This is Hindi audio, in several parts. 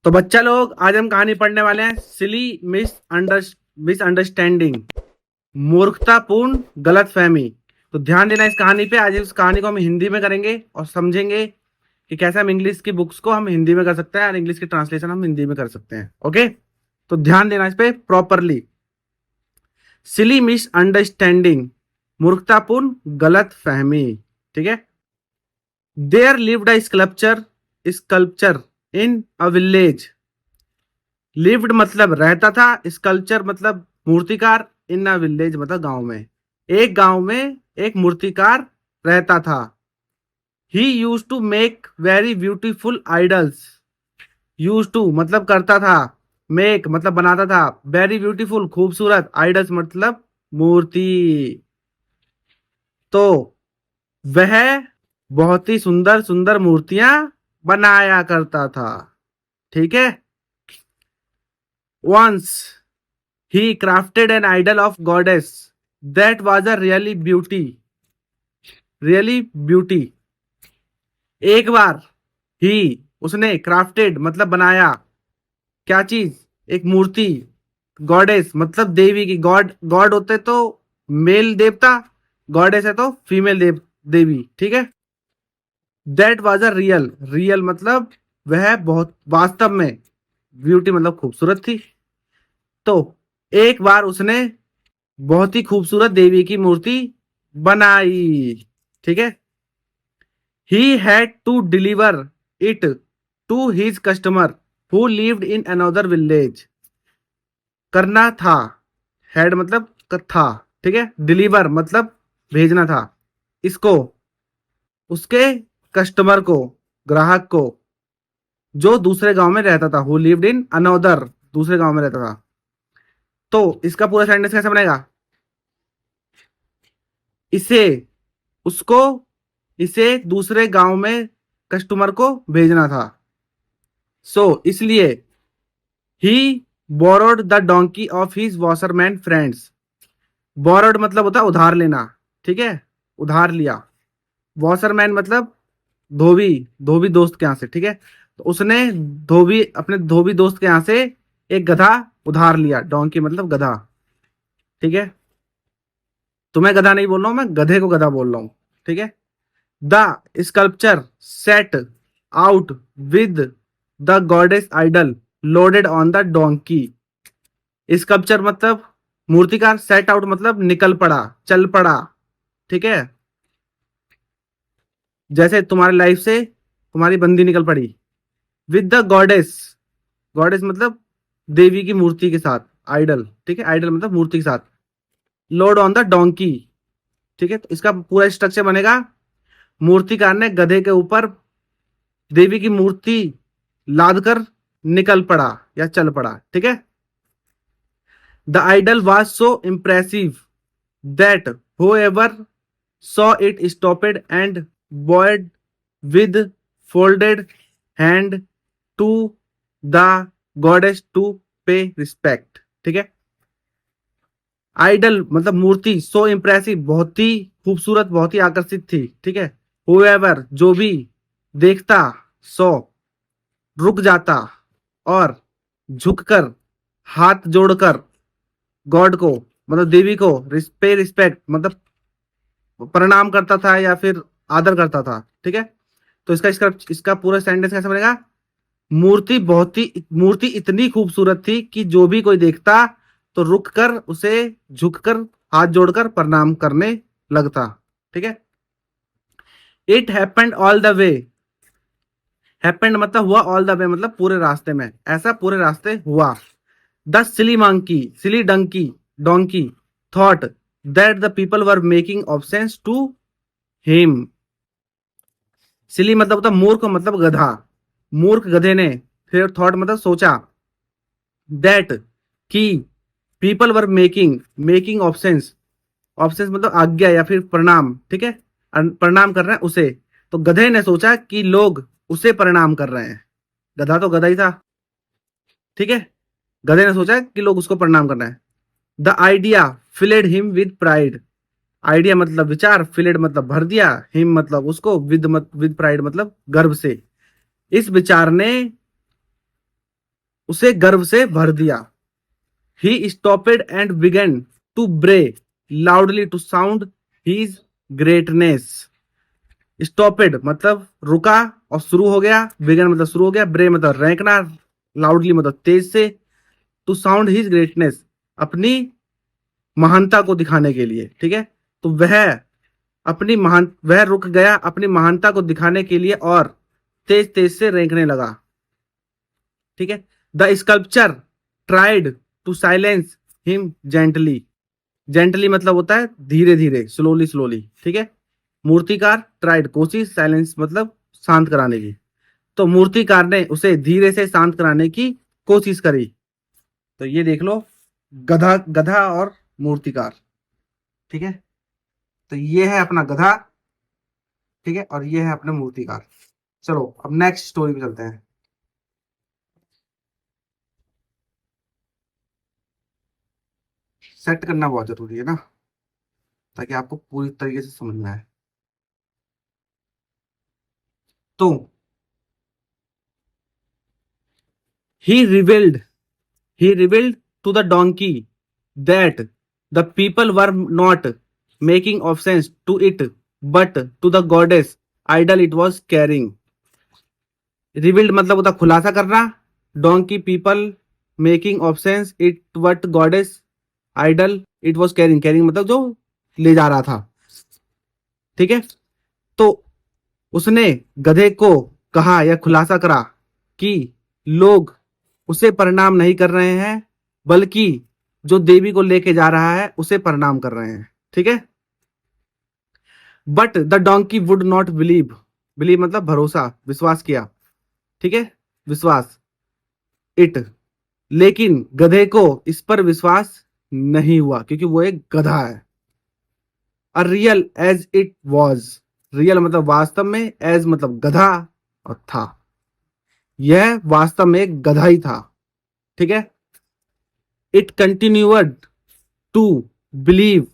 तो बच्चा लोग आज हम कहानी पढ़ने वाले हैं सिली मिसअंडरस्टैंडिंग, मूर्खतापूर्ण गलतफहमी। तो ध्यान देना इस कहानी पे। आज इस कहानी को हम हिंदी में करेंगे और समझेंगे कि कैसे हम इंग्लिश की बुक्स को हम हिंदी में कर सकते हैं और इंग्लिश की ट्रांसलेशन हम हिंदी में कर सकते हैं। ओके, तो ध्यान देना इस पे प्रॉपरली। सिली मिसअंडरस्टैंडिंग, मूर्खतापूर्ण गलतफहमी। ठीक है। There lived a sculpture in a village. Lived मतलब रहता था, स्कल्पचर मतलब मूर्तिकार, इन अ विलेज मतलब गांव में। एक गांव में एक मूर्तिकार रहता था। He use to make very beautiful idols. Use to मतलब करता था, मेक मतलब बनाता था, वेरी ब्यूटीफुल खूबसूरत, आइडल्स मतलब मूर्ति। तो वह बहुत ही सुंदर सुंदर मूर्तियां बनाया करता था। ठीक है। Once he crafted an idol of goddess that was a really beauty. Really beauty. एक बार ही उसने क्राफ्टेड मतलब बनाया, क्या चीज, एक मूर्ति, गॉडेस मतलब देवी की। गॉड गॉड होते तो मेल देवता, गॉडेस है तो फीमेल देवी। ठीक है। That was a real, real मतलब वह बहुत वास्तव में, ब्यूटी मतलब खूबसूरत थी। तो एक बार उसने बहुत ही खूबसूरत देवी की मूर्ति बनाई। ठीक है। He had to deliver it to his customer who lived in another village. करना था, हैड मतलब था। ठीक है। डिलीवर मतलब भेजना था इसको उसके कस्टमर को, ग्राहक को, जो दूसरे गांव में रहता था। हु लिव्ड इन अनदर, दूसरे गांव में रहता था। तो इसका पूरा सेंटेंस कैसे बनेगा? इसे, उसको, इसे दूसरे गांव में कस्टमर को भेजना था। इसलिए he borrowed the donkey of his washerman friends. Borrowed मतलब होता है उधार लेना। ठीक है, उधार लिया। वॉशरमैन मतलब धोबी, धोबी दोस्त के यहाँ से। ठीक है। तो उसने धोबी, अपने धोबी दोस्त के यहाँ से एक गधा उधार लिया। डोंकी मतलब गधा। ठीक है। तो मैं गधा नहीं बोल रहा हूं, मैं गधे को गधा बोल रहा हूं। ठीक है। The sculpture set out with the goddess idol loaded on the donkey. Sculpture मतलब मूर्तिकार, सेट आउट मतलब निकल पड़ा, चल पड़ा। ठीक है। जैसे तुम्हारी लाइफ से तुम्हारी बंदी निकल पड़ी। विद द गॉडेस, गॉडेस मतलब देवी की मूर्ति के साथ, आइडल। ठीक है। आइडल मतलब मूर्ति के साथ। Load on the donkey. ठीक है। तो इसका पूरा स्ट्रक्चर बनेगा, मूर्तिकार ने गधे के ऊपर देवी की मूर्ति लाद कर निकल पड़ा या चल पड़ा। ठीक है। The idol was so impressive that whoever saw it stopped and bowed with folded hand to the goddess to pay respect। ठीक है। आइडल मतलब मूर्ति, सो इम्प्रेसिव बहुत ही खूबसूरत, बहुत ही आकर्षित थी। ठीक है। whoever जो भी देखता, सो रुक जाता, और झुककर, हाथ जोड़कर, गॉड को मतलब देवी को पे रिस्पेक्ट मतलब प्रणाम करता था या फिर आदर करता था। ठीक है। तो इसका इसका इसका पूरा सेंटेंस कैसे बनेगा? मूर्ति इतनी खूबसूरत थी कि जो भी कोई देखता तो रुक कर, उसे झुककर, हाथ जोड़कर प्रणाम करने लगता। ठीक है। It happened all the way. Happened मतलब हुआ, ऑल द वे मतलब पूरे रास्ते में, ऐसा पूरे रास्ते हुआ। The silly monkey, silly donkey, donkey thought that the people were making obeisance to him. Silly मतलब होता मूर्ख, मतलब गधा। मूर्ख गधे ने, फिर थॉट मतलब सोचा, दैट कि people were making, making absence, absence मतलब आज्ञा या फिर प्रणाम। ठीक है। प्रणाम कर रहे हैं उसे। तो गधे ने सोचा कि लोग उसे प्रणाम कर रहे हैं। गधा तो गधा ही था। ठीक है। गधे ने सोचा कि लोग उसको प्रणाम कर रहे हैं। The idea filled him with pride. Idea मतलब विचार, फिलेड मतलब भर दिया, हिम मतलब उसको, विद प्राइड मतलब गर्व से। इस विचार ने उसे गर्व से भर दिया। He stopped and began to bray loudly to sound his greatness. Stopped मतलब रुका और शुरू हो गया, बिगन मतलब शुरू हो गया, ब्रे मतलब रैंकना, लाउडली मतलब तेज से, टू साउंड हिज ग्रेटनेस अपनी महानता को दिखाने के लिए। ठीक है, तो वह रुक गया अपनी महानता को दिखाने के लिए और तेज तेज से रेंकने लगा। ठीक है, the sculpture tried to silence him gently. Gently मतलब होता है धीरे धीरे, स्लोली स्लोली। ठीक है, मूर्तिकार ट्राइड कोशिश, साइलेंस मतलब शांत कराने की। तो मूर्तिकार ने उसे धीरे से शांत कराने की कोशिश करी। तो ये देख लो, गधा गधा और मूर्तिकार। ठीक है, तो ये है अपना गधा। ठीक है, और ये है अपना मूर्तिकार। चलो अब नेक्स्ट स्टोरी पे चलते हैं। सेट करना बहुत जरूरी है ना, ताकि आपको पूरी तरीके से समझना है। तो he revealed he revealed to the donkey that the people were not making offense to it but to the goddess idol it was carrying। Revealed मतलब होता खुलासा करना, donkey people making offence it what goddess idol it was carrying. Carrying मतलब जो ले जा रहा था। ठीक है, तो उसने गधे को कहा या खुलासा करा कि लोग उसे प्रणाम नहीं कर रहे हैं, बल्कि जो देवी को लेके जा रहा है उसे प्रणाम कर रहे हैं। ठीक है, but the donkey would not believe. Believe मतलब भरोसा, विश्वास किया। ठीक है, विश्वास इट, लेकिन गधे को इस पर विश्वास नहीं हुआ क्योंकि वो एक गधा है। A real as it was. Real मतलब वास्तव में, एज मतलब गधा और था, यह वास्तव में एक गधा ही था। ठीक है, it continued to believe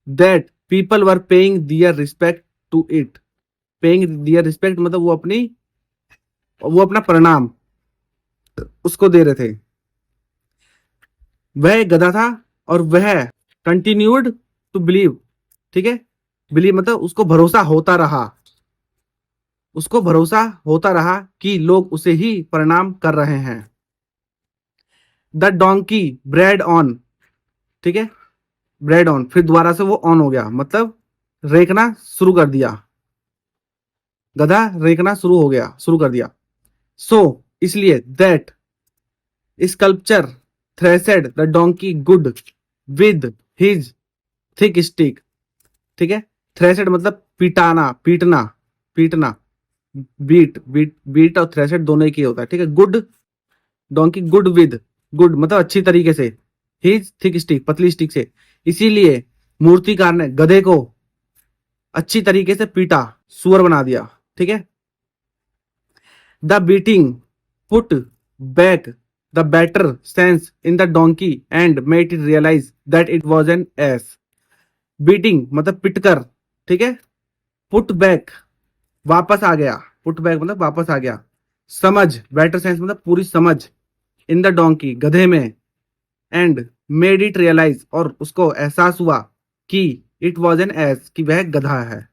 that people were paying their respect to it. Paying their respect मतलब वो अपना प्रणाम उसको दे रहे थे। वह एक गधा था और वह कंटिन्यूड टू बिलीव। ठीक है, बिलीव मतलब उसको भरोसा होता रहा, उसको भरोसा होता रहा कि लोग उसे ही प्रणाम कर रहे हैं। The donkey bread on. ठीक है, ब्रेड ऑन, फिर दोबारा से वो ऑन हो गया मतलब रेखना शुरू कर दिया। गधा रेखना शुरू हो गया, शुरू कर दिया। सो इसलिए that sculpture thrashed the donkey good with his thick stick. ठीक है, थ्रेसेड मतलब पिटाना, पीटना, पीटना। बीट और थ्रेसेड दोनों एक ही होता है। ठीक है, good donkey good with, good मतलब अच्छी तरीके से, हिज थिक स्टिक पतली स्टिक से। इसीलिए मूर्तिकार ने गधे को अच्छी तरीके से पीटा, सुअर बना दिया। ठीक है, the beating put back the better sense in the donkey and made it realise that it was an ass. Beating मतलब पिटकर। ठीक है, पुट बैक वापस आ गया, पुट बैक मतलब वापस आ गया। समझ बेटर सेंस मतलब पूरी समझ, इन द डोंकी गधे में, एंड मेड इट रियलाइज और उसको एहसास हुआ कि इट वॉज एन एस कि वह गधा है।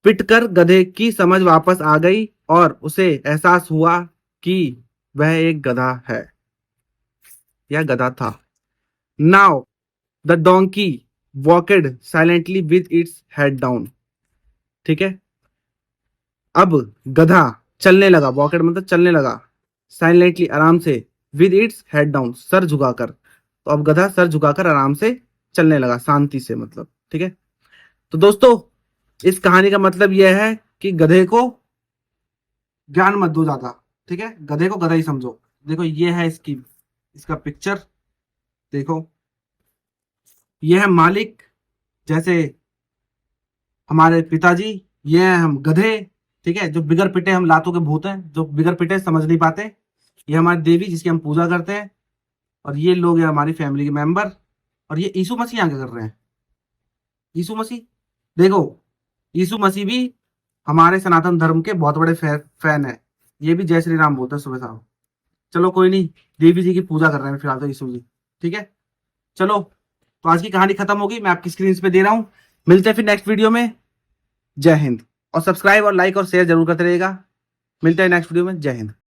पिटकर गधे की समझ वापस आ गई और उसे एहसास हुआ कि वह एक गधा है या गधा था। Now the donkey walked silently with its head down. ठीक है, अब गधा चलने लगा, वॉकेड मतलब चलने लगा, साइलेंटली आराम से, with its head down sir झुकाकर। तो अब गधा सर झुकाकर आराम से चलने लगा, शांति से मतलब। ठीक है, तो दोस्तों इस कहानी का मतलब यह है कि गधे को ज्ञान मत दो ज्यादा। ठीक है, गधे को गधा ही समझो। देखो ये है इसका पिक्चर। देखो ये है मालिक, जैसे हमारे पिताजी, ये हैं हम गधे। ठीक है, जो बिगर पिटे हम लातों के भूत हैं, जो बिगर पिटे समझ नहीं पाते। ये हमारी देवी जिसकी हम पूजा करते हैं, और ये लोग हैं हमारी फैमिली के मेंबर। और ये यीशु मसीह यहाँ क्या कर रहे हैं? यीशु मसीह, देखो यीशु मसीह भी हमारे सनातन धर्म के बहुत बड़े फैन है। ये भी जय श्री राम बोलते हैं सुबह शाम। चलो कोई नहीं, देवी जी की पूजा कर रहे हैं फिलहाल तो यीशु जी। ठीक है, चलो तो आज की कहानी खत्म होगी, मैं आपकी स्क्रीन पे दे रहा हूँ। मिलते हैं फिर नेक्स्ट वीडियो में। जय हिंद। और सब्सक्राइब और लाइक और शेयर जरूर करते रहिएगा। मिलते हैं नेक्स्ट वीडियो में। जय हिंद।